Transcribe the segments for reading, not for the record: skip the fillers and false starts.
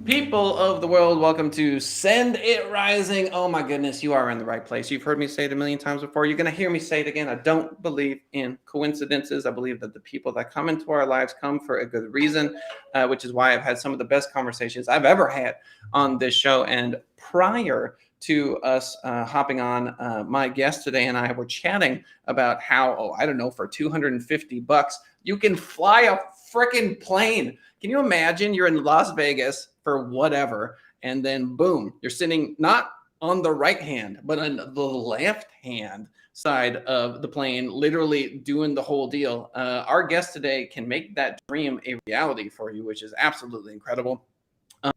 People of the world, welcome to Send It Rising. Oh my goodness, you are in the right place. You've heard me say it a million times before. You're going to hear me say it again. I don't believe in coincidences. I believe that the people that come into our lives come for a good reason, which is why I've had some of the best conversations I've ever had on this show. And prior to us hopping on, my guest today and I were chatting about how, I don't know, for $250, you can fly a freaking plane. Can you imagine you're in Las Vegas for whatever, and then boom, you're sitting not on the right hand, but on the left hand side of the plane, literally doing the whole deal. Our guest today can make that dream a reality for you, which is absolutely incredible.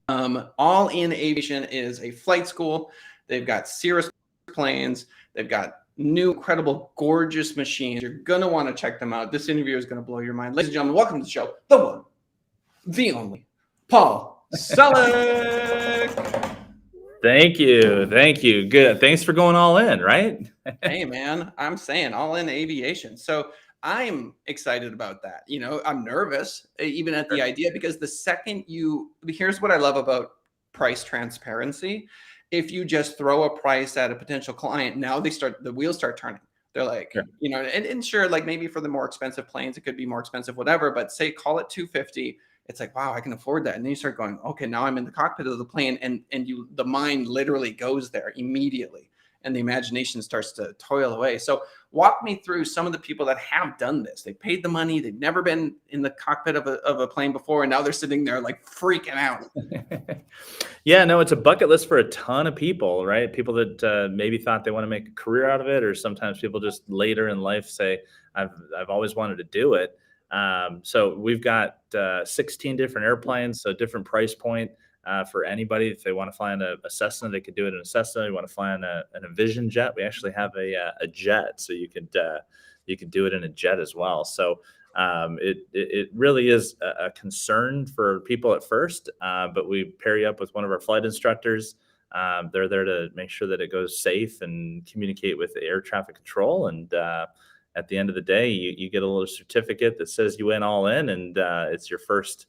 All In Aviation is a flight school. They've got Cirrus planes. They've got new, incredible, gorgeous machines. You're going to want to check them out. This interview is going to blow your mind. Ladies and gentlemen, welcome to the show, the one, the only, Paul Sallach. Thank you. Good. Thanks for going all in, right? Hey, man, I'm saying all in aviation. So I'm excited about that. You know, I'm nervous even at the idea, because the second here's what I love about price transparency. If you just throw a price at a potential client, now the wheels start turning. They're like, you know, and sure, like maybe for the more expensive planes, it could be more expensive, whatever, but say, call it 250. It's like, wow, I can afford that. And then you start going, okay, now I'm in the cockpit of the plane, and the mind literally goes there immediately, and the imagination starts to toil away. So walk me through some of the people that have done this. They paid the money. They've never been in the cockpit of a plane before, and now they're sitting there like freaking out. Yeah, no, it's a bucket list for a ton of people, right? People that maybe thought they want to make a career out of it, or sometimes people just later in life say, I've always wanted to do it. So we've got 16 different airplanes, so different price point for anybody. If they want to fly in a Cessna, they could do it in a Cessna. You want to fly in a Vision Jet, we actually have a jet, so you could do it in a jet as well. So it really is a concern for people at first, but we pair you up with one of our flight instructors. They're there to make sure that it goes safe and communicate with the air traffic control, and at the end of the day, you get a little certificate that says you went all in, and it's your first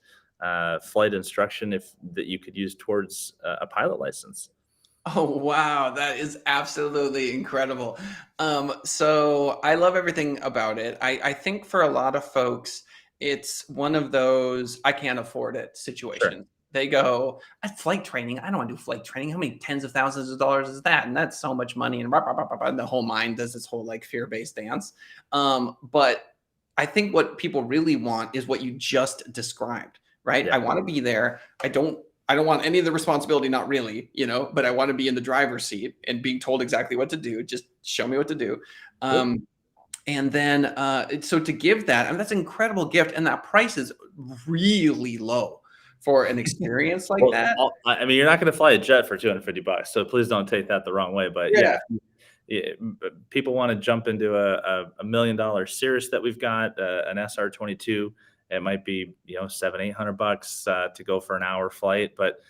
flight instruction that you could use towards a pilot license. Oh, wow. That is absolutely incredible. So I love everything about it. I think for a lot of folks, it's one of those I can't afford it situations. Sure. They go, flight training. I don't want to do flight training. How many tens of thousands of dollars is that? And that's so much money. And, and the whole mind does this whole like fear-based dance. But I think what people really want is what you just described, right? Yeah. I want to be there. I don't want any of the responsibility, not really, you know, but I want to be in the driver's seat and being told exactly what to do. Just show me what to do. And then, so to give that, I mean, that's an incredible gift. And that price is really low for an experience like that. I mean, you're not going to fly a jet for $250, so please don't take that the wrong way. But yeah, people want to jump into a $1 million Cirrus that we've got, an SR22. It might be, $700-800 to go for an hour flight, but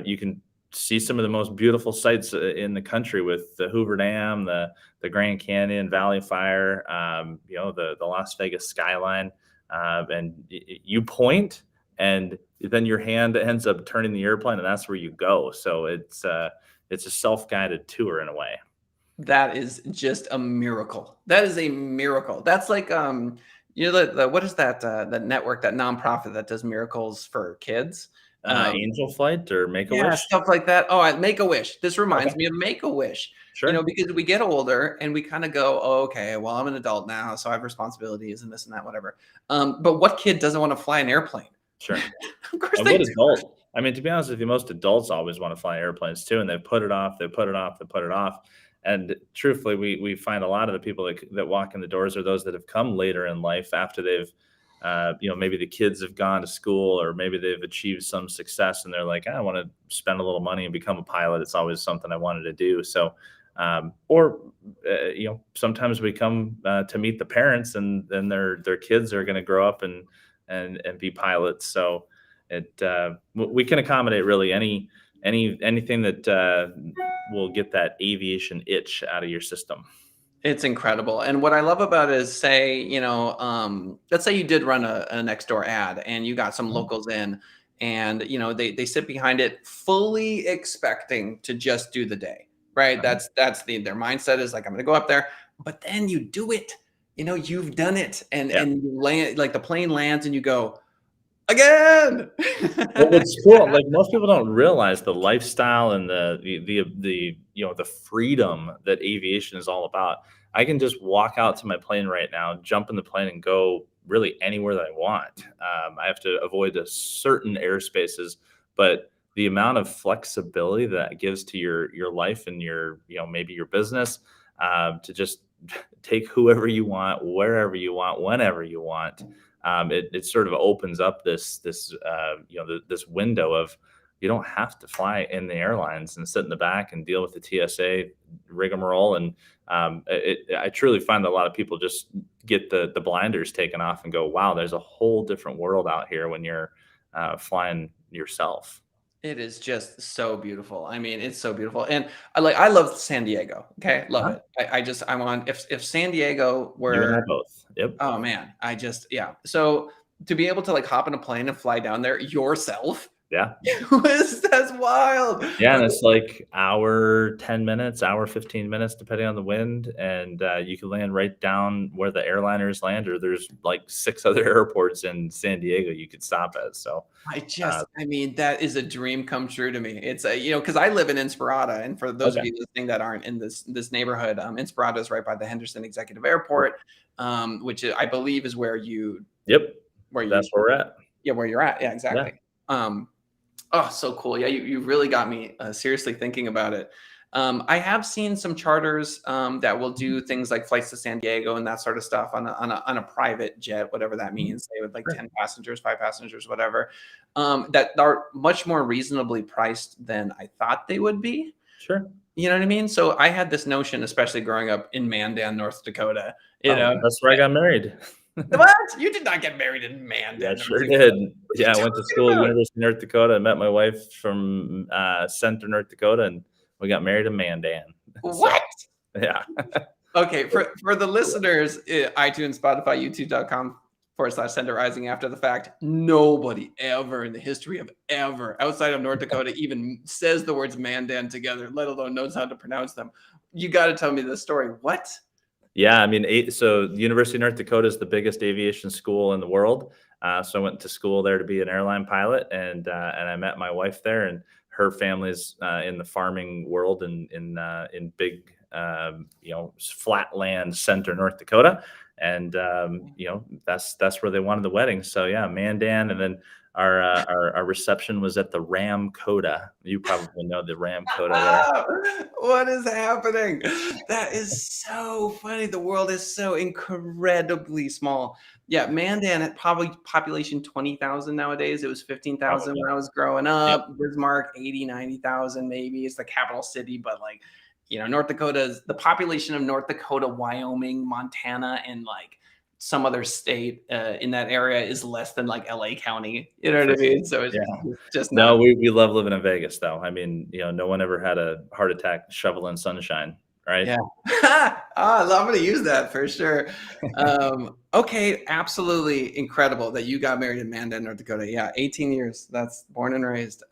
you can see some of the most beautiful sights in the country with the Hoover Dam, the Grand Canyon, Valley Fire, the Las Vegas skyline, and you point, and then your hand ends up turning the airplane, and that's where you go. So it's a self-guided tour in a way. That is just a miracle. That is a miracle. That's like what is that that network, that nonprofit that does miracles for kids? Angel Flight or Make-A-Wish? Yeah, stuff like that. Oh, Make-A-Wish. This reminds me of Make-A-Wish. Sure. Because we get older and we kind of go, oh, okay, well, I'm an adult now, so I have responsibilities and this and that, whatever. But what kid doesn't want to fly an airplane? Sure. Of course they do. I mean, to be honest with you, most adults always want to fly airplanes too, and they put it off. And truthfully, we find a lot of the people that walk in the doors are those that have come later in life after they've, maybe the kids have gone to school, or maybe they've achieved some success, and they're like, I want to spend a little money and become a pilot. It's always something I wanted to do. So, sometimes we come to meet the parents, and then their kids are going to grow up and be pilots. So we can accommodate really anything that will get that aviation itch out of your system. It's incredible. And what I love about it is, say, let's say you did run a next door ad and you got some locals in, and they sit behind it fully expecting to just do the day, right? Uh-huh. That's their mindset is like, I'm going to go up there, but then you do it. You've done it, and Yeah. you land, like the plane lands, and you go again. Well, what's cool, like, most people don't realize the lifestyle and the freedom that aviation is all about. I can just walk out to my plane right now, jump in the plane, and go really anywhere that I want. I have to avoid a certain airspaces, but the amount of flexibility that gives to your life and maybe your business, to just take whoever you want, wherever you want, whenever you want. It sort of opens up this window of, you don't have to fly in the airlines and sit in the back and deal with the TSA rigmarole. And I truly find that a lot of people just get the blinders taken off and go, wow, there's a whole different world out here when you're flying yourself. It is just so beautiful. I mean, it's so beautiful, and I love San Diego. Okay, love Huh? it. I want, if San Diego You and I were, both. Yep. oh man, yeah. So to be able to like hop in a plane and fly down there yourself, Yeah. that's wild. Yeah, and it's like hour 10 minutes, hour 15 minutes, depending on the wind, and you can land right down where the airliners land, or there's like 6 other airports in San Diego you could stop at. So, uh, I mean, that is a dream come true to me. It's because I live in Inspirata, and for those of okay. you listening that aren't in this neighborhood, Inspirata is right by the Henderson Executive Airport, which I believe is where Yep. where you That's where we're at. yeah, where you're at. Yeah, Yeah. exactly. Oh, so cool. Yeah, you really got me seriously thinking about it. I have seen some charters that will Mhm. do things like flights to San Diego and that sort of stuff on a private jet, whatever that Mhm. means, say with like Sure. 10 passengers, 5 passengers, whatever, that are much more reasonably priced than I thought they would be. Sure. You know what I mean? So I had this notion, especially growing up in Mandan, North Dakota, you Oh, know. that's where I got married. What? You did not get married in Yeah, I Mandan, North sure Dakota. did. What are you Yeah, I went to talking school at about? University of North Dakota. I met my wife from Center, North Dakota, and we got married in Mandan. So, What? yeah. Okay, for the listeners, iTunes, Spotify, YouTube.com/Send It Rising after the fact, nobody ever in the history of ever outside of North Dakota even says the words Mandan together, let alone knows how to pronounce them. You got to tell me this story. What? Yeah, I mean, so the University of North Dakota is the biggest aviation school in the world. So I went to school there to be an airline pilot, and I met my wife there, and her family's in the farming world in big, flat land center North Dakota, and that's where they wanted the wedding. So yeah, Mandan, and then our reception was at the Ram Coda. You probably know the Ram Coda there. Ah, what is happening? That is so funny. The world is so incredibly small. Yeah, Mandan had probably population 20,000 nowadays. It was 15,000 Probably. when I was growing Yep. up. Bismarck, 80, 90,000 maybe. It's the capital city, but like, North Dakota's the population of North Dakota, Wyoming, Montana, and like some other state in that area is less than like LA County. You know what For I mean? So it's Yeah. just not. No, we love living in Vegas, though. I mean, no one ever had a heart attack shoveling sunshine, right? Yeah. I'm gonna use that for sure. Okay, absolutely incredible that you got married in Mandan, North Dakota. Yeah, 18 years. That's born and raised.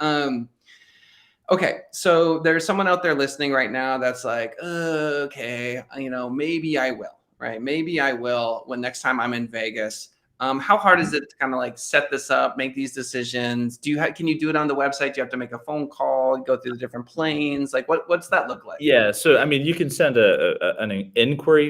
Okay, so there's someone out there listening right now that's like, okay, maybe I will, right? Maybe I will when next time I'm in Vegas. How hard is it to kind of like set this up, make these decisions? Can you do it on the website? Do you have to make a phone call, go through the different planes? Like, what's that look like? Yeah, so I mean, you can send an inquiry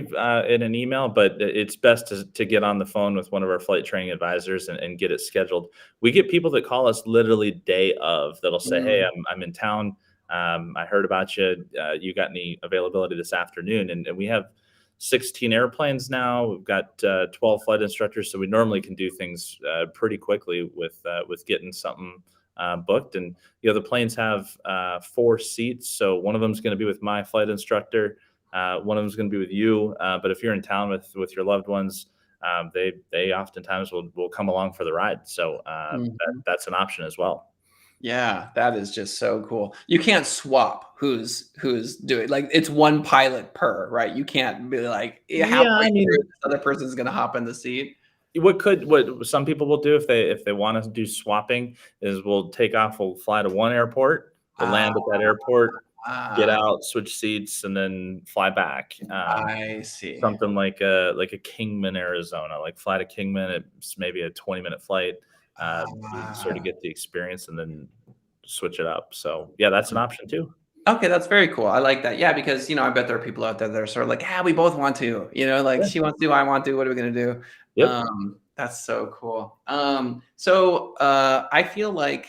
in an email, but it's best to get on the phone with one of our flight training advisors and get it scheduled. We get people that call us literally day of that'll say, "Hey, Mm, I'm in town. I heard about you. You got any availability this afternoon?" And we have 16 airplanes now. We've got 12 flight instructors, so we normally can do things pretty quickly with getting something booked. And the planes have 4 seats, so one of them is going to be with my flight instructor, one of them is going to be with you. But if you're in town with your loved ones, they oftentimes will come along for the ride. So mhm. that's an option as well. Yeah, that is just so cool. You can't swap who's doing, like, it's one pilot per, right? You can't be like, Yeah, halfway I through mean, this other person's gonna hop in the seat. What some people will do if they want to do swapping is we'll take off, we'll fly to one airport, we'll Ah, land at that airport, get ah, out, switch seats, and then fly back. I see. Something like a Kingman, Arizona, like fly to Kingman. It's maybe a 20-minute flight. You sort of Ah. get the experience and then switch it up. So yeah, that's an option too. Okay, that's very cool. I like that. Yeah, because, I bet there are people out there that are sort of like, "Yeah, we both want to," like Yeah. she wants to, I want to, what are we gonna do? Yep. That's so cool. I feel like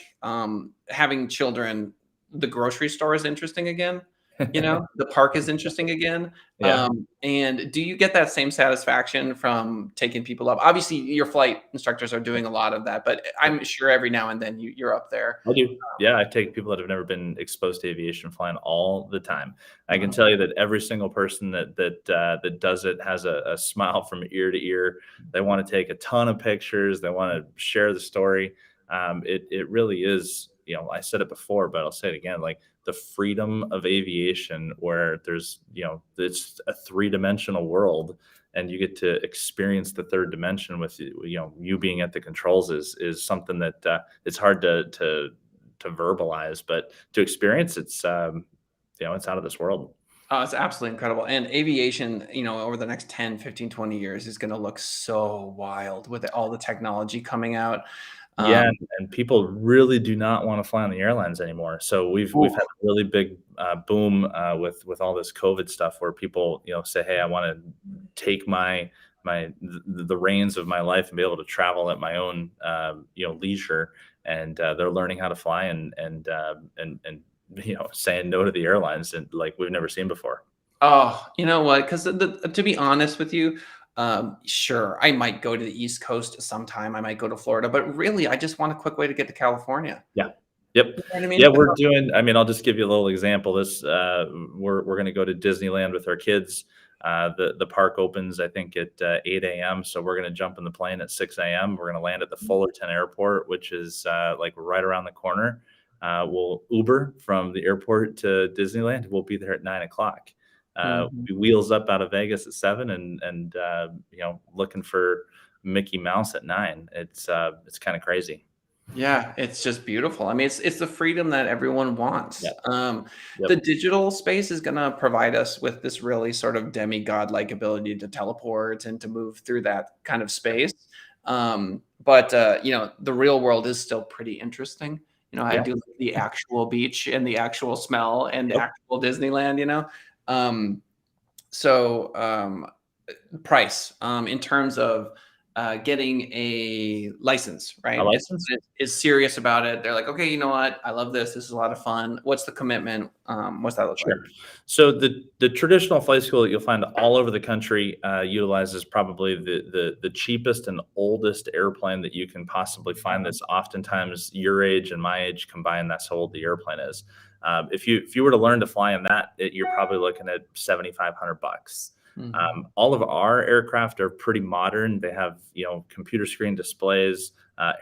having children, the grocery store is interesting again. The park is interesting again. Yeah. And do you get that same satisfaction from taking people up? Obviously, your flight instructors are doing a lot of that, but I'm sure every now and then you're up there. I do. Yeah, I take people that have never been exposed to aviation flying all the time. I can Uh, tell you that every single person that does it has a smile from ear to ear. They want to take a ton of pictures. They want to share the story. It really is. I said it before, but I'll say it again. Like the freedom of aviation, where there's it's a three-dimensional world, and you get to experience the third dimension with you being at the controls is something that it's hard to verbalize, but to experience, it's out of this world. Oh, it's absolutely incredible. And aviation, over the next 10, 15, 20 years is going to look so wild with all the technology coming out. Yeah, Um, and people really do not want to fly on the airlines anymore. So we've oof. had a really big boom with all this COVID stuff, where people say, "Hey, I want to take the reins of my life and be able to travel at my own leisure," and they're learning how to fly and saying no to the airlines and like we've never seen before. Oh, you know what? Because to be honest with you, sure, I might go to the East Coast sometime. I might go to Florida, but really, I just want a quick way to get to California. Yeah. Yep. You know what I Yeah, mean? we're doing I mean, I'll just give you a little example. We're gonna go to Disneyland with our kids. The park opens, I think, at 8 a.m. So we're gonna jump in the plane at 6 a.m. We're gonna land at the Fullerton Airport, which is like right around the corner. We'll Uber from the airport to Disneyland. We'll be there at 9 o'clock. Mhm. We wheels up out of Vegas at 7 and looking for Mickey Mouse at 9. It's kind of crazy. Yeah, it's just beautiful. I mean, it's the freedom that everyone wants. Yeah. Yep. The digital space is going to provide us with this really sort of demigod-like ability to teleport and to move through that kind of space. But the real world is still pretty interesting. I Yeah. do like the actual beach and the actual smell and the Yep. actual Disneyland. Um, so, price, in terms of, getting a license, A right? If license? someone is serious about it, they're like, "Okay, you know what? I love this. This is a lot of fun." What's the commitment? What's that look like? Sure. So the traditional flight school that you'll find all over the country utilizes probably the cheapest and oldest airplane that you can possibly find. That's oftentimes your age and my age combined. That's how old the airplane is. If you were to learn to fly in that, you're probably looking at $7,500. Mhm. All of our aircraft are pretty modern. They have computer screen displays,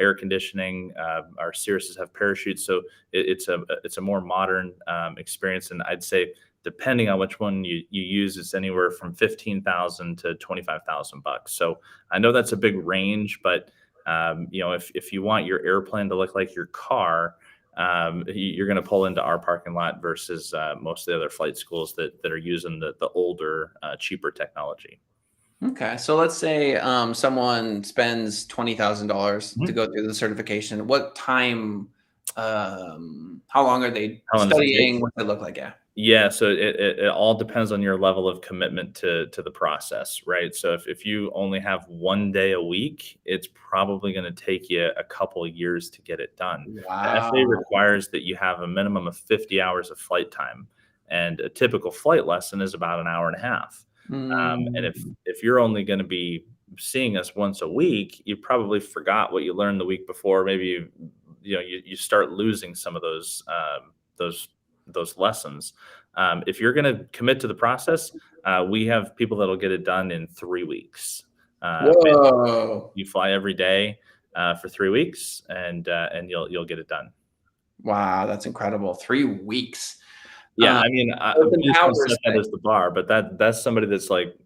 air conditioning. Our Cirruses have parachutes, so it's a more modern experience. And I'd say depending on which one you use, it's anywhere from 15,000 to 25,000 bucks. So I know that's a big range, but if you want your airplane to look like your car, you're going to pull into our parking lot versus most of the other flight schools that are using the older, cheaper technology. Okay, so let's say, someone spends $20,000 to Mhm. go through the certification. What time, how long are they How long does it take? studying? What's it look like? Yeah. Yeah, so it all depends on your level of commitment to the process, right? So if you only have 1 day a week, it's probably going to take you a couple of years to get it done. The FAA Wow. requires that you have a minimum of 50 hours of flight time, and a typical flight lesson is about an hour and a half. And if Mm. if you're only going to be seeing us once a week, you probably forgot what you learned the week before. Maybe you start losing some of those those lessons. If you're going to commit to the process, we have people that'll get it done in 3 weeks. Basically, Whoa. you fly every day for 3 weeks, and you'll get it done. Wow, that's incredible. 3 weeks. Yeah, Um, I mean, so it's an please don't hours set that thing. as the bar, but that's somebody that's like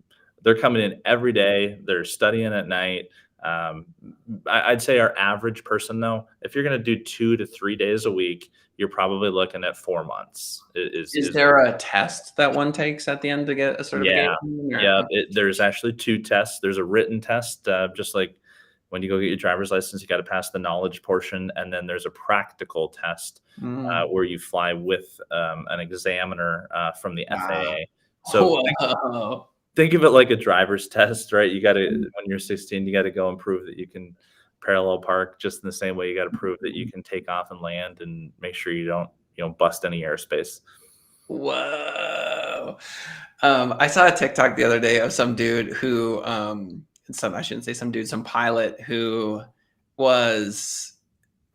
they're coming in every day. They're studying at night. I'd say our average person, though, if you're going to do 2 to 3 days a week, you're probably looking at 4 months. Is there a test that one takes at the end to get a Yeah, certification? yeah. There's actually 2 tests. There's a written test, just like when you go get your driver's license, you got to pass the knowledge portion, and then there's a practical test Mm. where you fly with an examiner from the Wow. FAA. So Whoa. think of it like a driver's test, right? You got to, when you're 16, you got to go and prove that you can parallel park just in the same way you got to prove that you can take off and land and make sure you don't, bust any airspace. Whoa. I saw a TikTok the other day of some dude who, I shouldn't say some dude, some pilot who was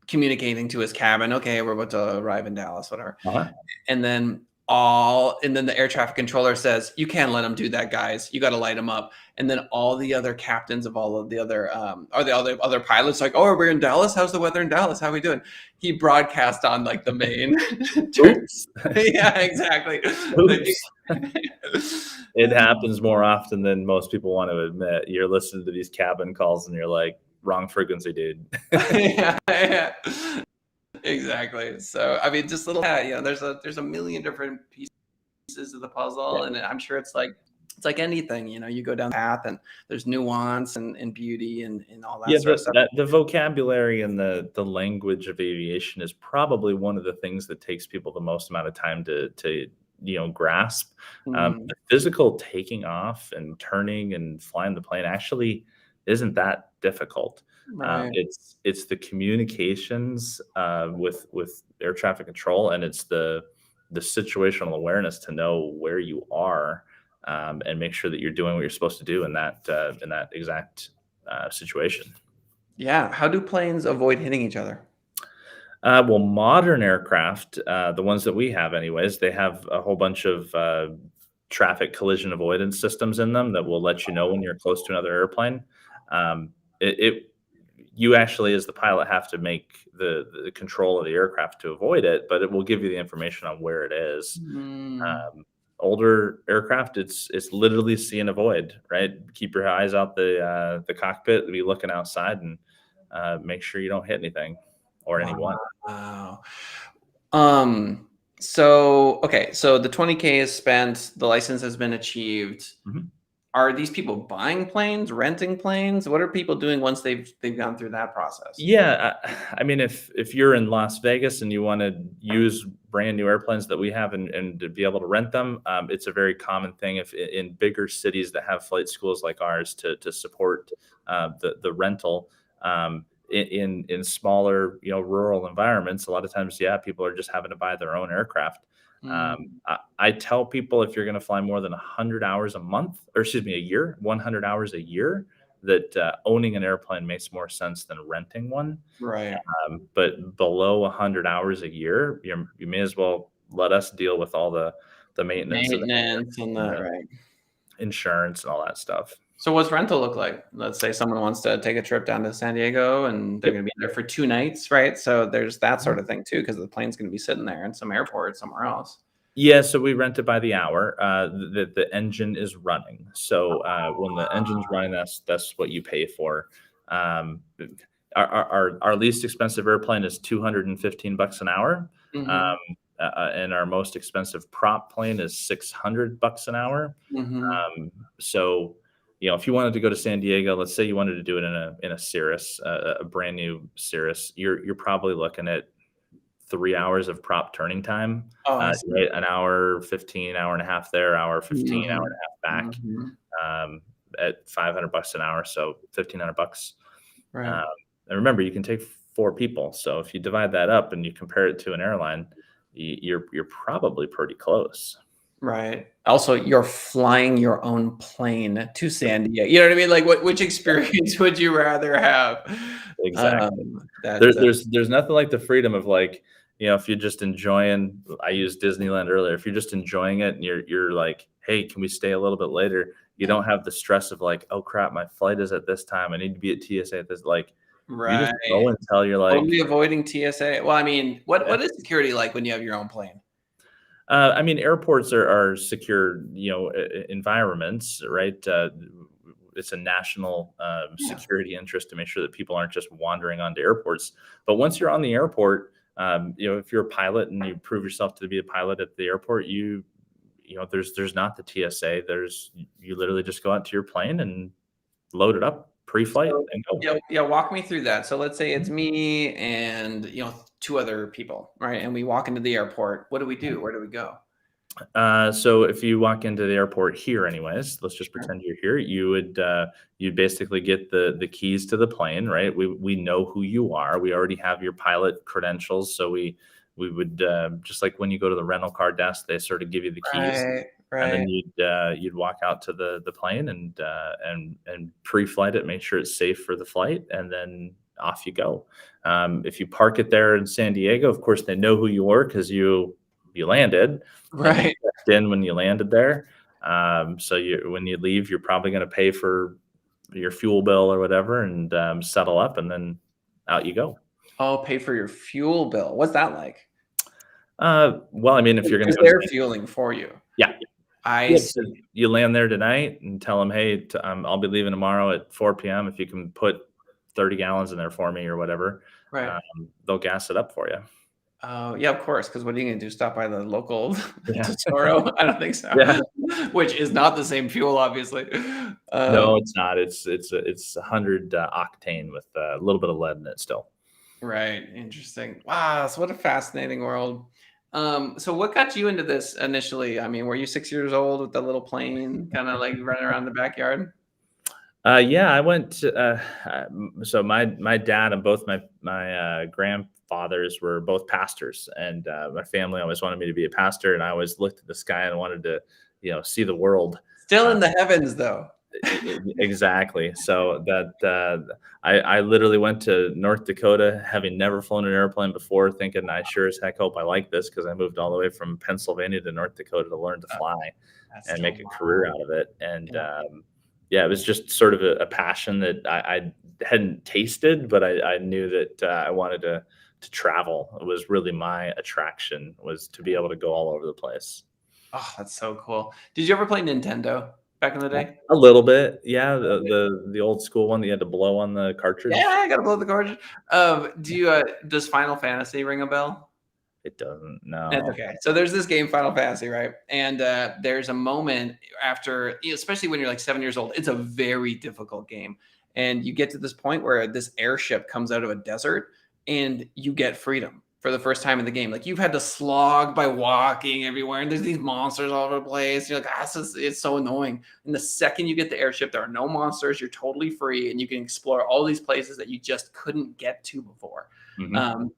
communicating to his cabin. Okay, we're about to arrive in Dallas, whatever. Uh-huh. And then the air traffic controller says, "You can't let them do that, guys. You got to light them up." And then all the other captains of all of the other or the other pilots like, "Oh, we're in Dallas. How's the weather in Dallas? How are we doing?" He broadcast on like the main. Oops. Yeah, exactly. Oops. It happens more often than most people want to admit. You're listening to these cabin calls and you're like, wrong frequency, dude. Yeah. Exactly. So I mean, just there's a million different pieces of the puzzle, Yeah. and I'm sure it's like anything. You go down the path, and there's nuance and beauty and all that Yeah, sort of stuff. the vocabulary and the language of aviation is probably one of the things that takes people the most amount of time to grasp. Mm, The physical taking off and turning and flying the plane actually isn't that difficult. right. It's the communications with air traffic control, and it's the situational awareness to know where you are, and make sure that you're doing what you're supposed to do in that exact situation. Yeah. How do planes avoid hitting each other? Well, modern aircraft, the ones that we have, anyways, they have a whole bunch of traffic collision avoidance systems in them that will let you know when you're close to another airplane. Um, you actually, as the pilot, have to make the control of the aircraft to avoid it, but it will give you the information on where it is. Mm, Older aircraft, it's literally see and avoid, right? Keep your eyes out the cockpit, be looking outside, and make sure you don't hit anything or anyone. wow. So the 20K is spent, the license has been achieved. Mhm. Are these people buying planes, renting planes? What are people doing once they've gone through that process? Yeah, I mean, if you're in Las Vegas and you want to use brand new airplanes that we have and to be able to rent them, it's a very common thing if in bigger cities that have flight schools like ours to support the rental. In smaller, rural environments, a lot of times, yeah, people are just having to buy their own aircraft. Mm, I tell people if you're going to fly more than 100 hours a month, or excuse me, a year, 100 hours a year, that owning an airplane makes more sense than renting one. right. But below 100 hours a year, you may as well let us deal with all the maintenance and Maintenance and and that, the right. insurance and all that stuff. So what's rental look like? Let's say someone wants to take a trip down to San Diego and they're Yep. going to be there for 2 nights, right? So there's that sort of thing too, because the plane's going to be sitting there in some airport somewhere else. Yeah, so we rent it by the hour. The engine is running. So when the engine's running, that's what you pay for. Um, our least expensive airplane is $215 an hour, Mm-hmm. and our most expensive prop plane is $600 an hour. Mm-hmm. So if you wanted to go to San Diego, let's say you wanted to do it in a Cirrus, a brand new Cirrus, you're probably looking at 3 hours of prop turning time. Oh, I see. Right, an hour 15, hour and a half there, hour 15, hour Mm-hmm. and a half back, Mm-hmm. at $500 an hour, so $1,500. Right. Um, and remember, you can take 4 people, so if you divide that up and you compare it to an airline, you're probably pretty close. Right. Also, you're flying your own plane to San Diego. You know what I mean? Like, which experience would you rather have? Exactly. That There's nothing like the freedom of, like, if you're just enjoying. I used Disneyland earlier. If you're just enjoying it and you're like, hey, can we stay a little bit later? You don't have the stress of like, oh crap, my flight is at this time. I need to be at TSA at this. Like, you just right. go until you're like, Totally avoiding TSA. Well, I mean, what is security like when you have your own plane? I mean, airports are secure, environments, right? it's a national Yeah. security interest to make sure that people aren't just wandering onto airports. But once you're on the airport, if you're a pilot and you prove yourself to be a pilot at the airport, there's not the TSA. You literally just go out to your plane and load it up pre-flight So, and go. yeah, yeah, walk me through that. So let's say it's me and two other people, right? And we walk into the airport. What do we do? Where do we go? So if you walk into the airport here, anyways, let's just Sure. pretend you're here. You'd basically get the keys to the plane, right? We know who you are. We already have your pilot credentials, so we would just like when you go to the rental car desk, they sort of give you the keys, Right, and then right. you'd walk out to the plane and pre-flight it, make sure it's safe for the flight, and then off you go. If you park it there in San Diego, of course they know who you are because you landed and you Right. checked in when you landed there. So when you leave, you're probably going to pay for your fuel bill or whatever and settle up, and then out you go. Oh, pay for your fuel bill. What's that like? Well, I mean, if you're going to Because go to they're San, fueling for you. yeah, I yeah, so see. you land there tonight and tell them, hey, I'll be leaving tomorrow at 4 p.m. If you can put 30 gallons in there for me or whatever, Right. they'll gas it up for you. Oh, yeah, of course. Because what are you gonna do? Stop by the local Yeah, Tesoro? I don't think so. yeah. Which is not the same fuel, obviously. No, it's not. It's 100 octane with a little bit of lead in it still. Right. Interesting. Wow. So what a fascinating world. So what got you into this initially? I mean, were you 6 years old with the little plane, kind of like running around the backyard? Yeah, I went to, so my dad and both my grandfathers were both pastors, and my family always wanted me to be a pastor, and I always looked at the sky and wanted to, see the world. Still Uh, in the heavens, though. exactly. So I literally went to North Dakota, having never flown an airplane before, thinking I sure as heck hope I like this because I moved all the way from Pennsylvania to North Dakota to learn to Uh, fly That's and so make a career wild. out of it. And Yeah. yeah, it was just sort of a passion that I hadn't tasted, but I knew that I wanted to travel. It was really my attraction, was to be able to go all over the place. Oh, that's so cool. Did you ever play Nintendo back in the day? A little bit, yeah. The old school one that you had to blow on the Yeah, cartridge. I gotta blow the cartridge. Does Final Fantasy ring a bell? It doesn't. That's No. okay. So there's this game, Final Fantasy, right? And there's a moment after, especially when you're like 7 years old, it's a very difficult game. And you get to this point where this airship comes out of a desert and you get freedom for the first time in the game. Like you've had to slog by walking everywhere, and there's these monsters all over the place. You're like, it's so annoying. And the second you get the airship, there are no monsters. You're totally free, and you can explore all these places that you just couldn't get to before. Mhm. Um,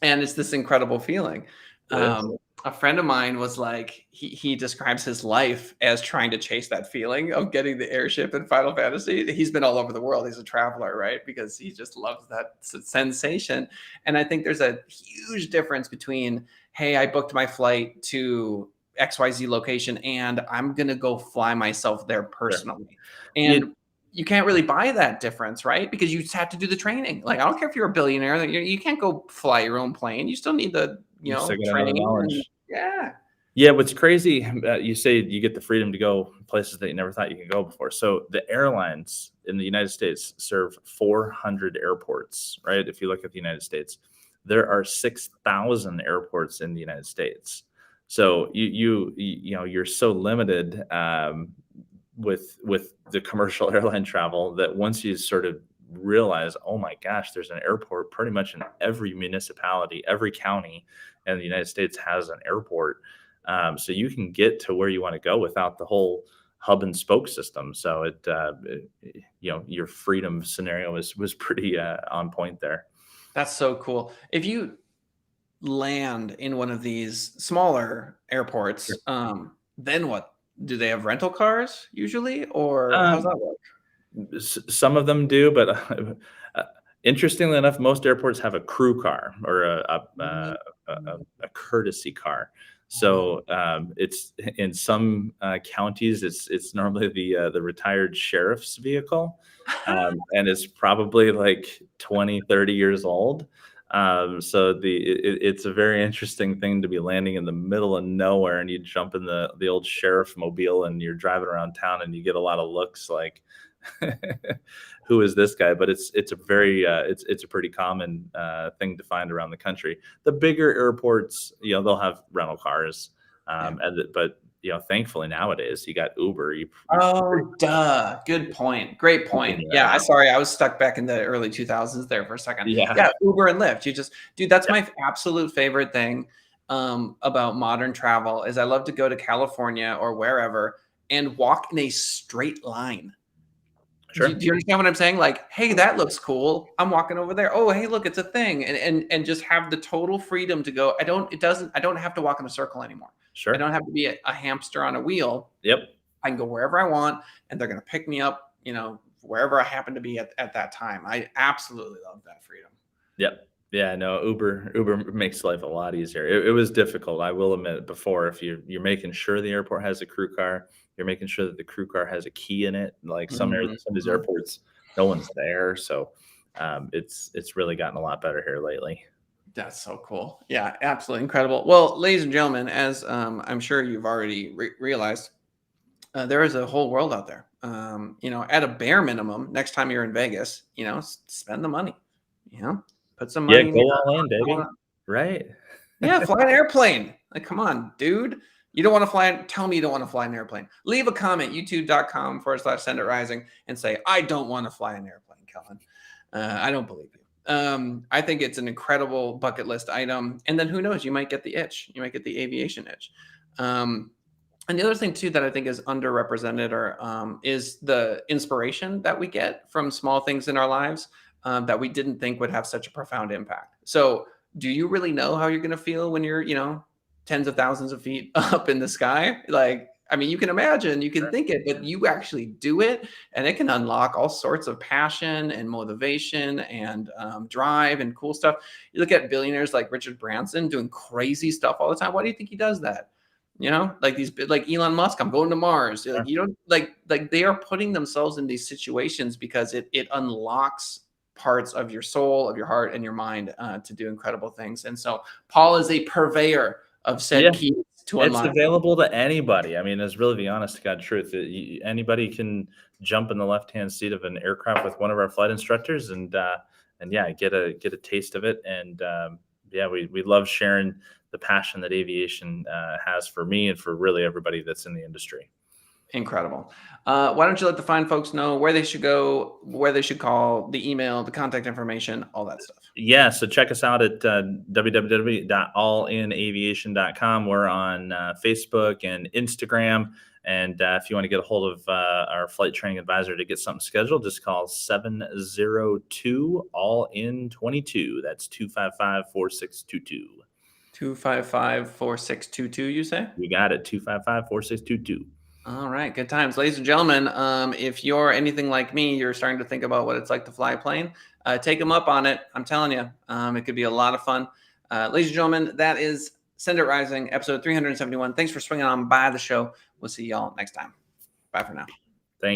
and it's this incredible feeling. It is. A friend of mine was like, he describes his life as trying to chase that feeling of getting the airship in Final Fantasy. He's been all over the world. He's a traveler, right? Because he just loves that sensation. And I think there's a huge difference between, hey, I booked my flight to XYZ location and I'm going to go fly myself there Sure. personally. You And you can't really buy that difference, right? Because you just have to do the training. Like, I don't care if you're a billionaire, like, you can't go fly your own plane. You still need the, you still get another training and knowledge. yeah. Yeah, what's crazy, you say you get the freedom to go places that you never thought you could go before. So the airlines in the United States serve 400 airports, right? If you look at the United States, there are 6,000 airports in the United States. So you're so limited with the commercial airline travel that once you sort of realize, oh my gosh, there's an airport pretty much in every municipality, every county in the United States has an airport. So you can get to where you want to go without the whole hub and spoke system. So your freedom scenario was pretty on point there. That's so cool. If you land in one of these smaller airports, then what? Do they have rental cars usually, or how's Um, that work? Some of them do, but interestingly enough, most airports have a crew car or Mhm. a courtesy car. So it's in some counties, it's normally the retired sheriff's vehicle, and it's probably like 20, 30 years old. So it's a very interesting thing to be landing in the middle of nowhere, and you jump in the old sheriff mobile, and you're driving around town, and you get a lot of looks like, who is this guy? But it's a very it's a pretty common thing to find around the country. The bigger airports, they'll have rental cars, but thankfully nowadays you got Uber. Oh, duh. Good point. Great point. Yeah, sorry, I was stuck back in the early 2000s there for a second. Yeah, Uber and Lyft. Dude, that's my absolute favorite thing about modern travel is I love to go to California or wherever and walk in a straight line. Sure. Do you understand what I'm saying? Like, hey, that looks cool. I'm walking over there. Oh, hey, look, it's a thing. And just have the total freedom to go. I don't have to walk in a circle anymore. Sure. I don't have to be a hamster on a wheel. Yep. I can go wherever I want and they're going to pick me up, wherever I happen to be at that time. I absolutely love that freedom. Yep. Yeah, no, Uber makes life a lot easier. It was difficult, I will admit, before. If you're making sure the airport has a crew car, you're making sure that the crew car has a key in it. Like some of these airports, no one's there. So it's really gotten a lot better here lately. That's so cool. Yeah, absolutely incredible. Well, ladies and gentlemen, as I'm sure you've already realized, there is a whole world out there. At a bare minimum, next time you're in Vegas, spend the money, put some money. Yeah, go all in, baby. Right. Yeah, fly an airplane. Like, come on, dude. You don't want to fly. Tell me you don't want to fly an airplane. Leave a comment, youtube.com/senditrising and say, I don't want to fly an airplane, Kelvin. I don't believe you. I think it's an incredible bucket list item. And then who knows, you might get the itch. You might get the aviation itch. And the other thing too that I think is underrepresented is the inspiration that we get from small things in our lives that we didn't think would have such a profound impact. So do you really know how you're going to feel when you're, tens of thousands of feet up in the sky? Like, I mean, you can imagine, you can think it, but you actually do it and it can unlock all sorts of passion and motivation and drive and cool stuff. You look at billionaires like Richard Branson doing crazy stuff all the time. Why do you think he does that? Like Elon Musk, I'm going to Mars. Like they are putting themselves in these situations because it unlocks parts of your soul, of your heart, and your mind to do incredible things. And so Paul is a purveyor of said keys to unlock. It's available to anybody. I mean, it's really the honest to God truth. Anybody can jump in the left-hand seat of an aircraft with one of our flight instructors and get a taste of it. And we love sharing the passion that aviation has for me and for really everybody that's in the industry. Incredible. Why don't you let the fine folks know where they should go, where they should call, the email, the contact information, all that stuff. Yeah, so check us out at www.allinaviation.com. We're on Facebook and Instagram. And if you want to get a hold of our flight training advisor to get something scheduled, just call 702-ALL-IN-22. That's 255-4622. 255-4622, you say? You got it, 255-4622. All right, good times. Ladies and gentlemen, if you're anything like me, you're starting to think about what it's like to fly a plane, take them up on it. I'm telling you, it could be a lot of fun. Ladies and gentlemen, that is Send It Rising, episode 371. Thanks for swinging on by the show. We'll see y'all next time. Bye for now. Thank you.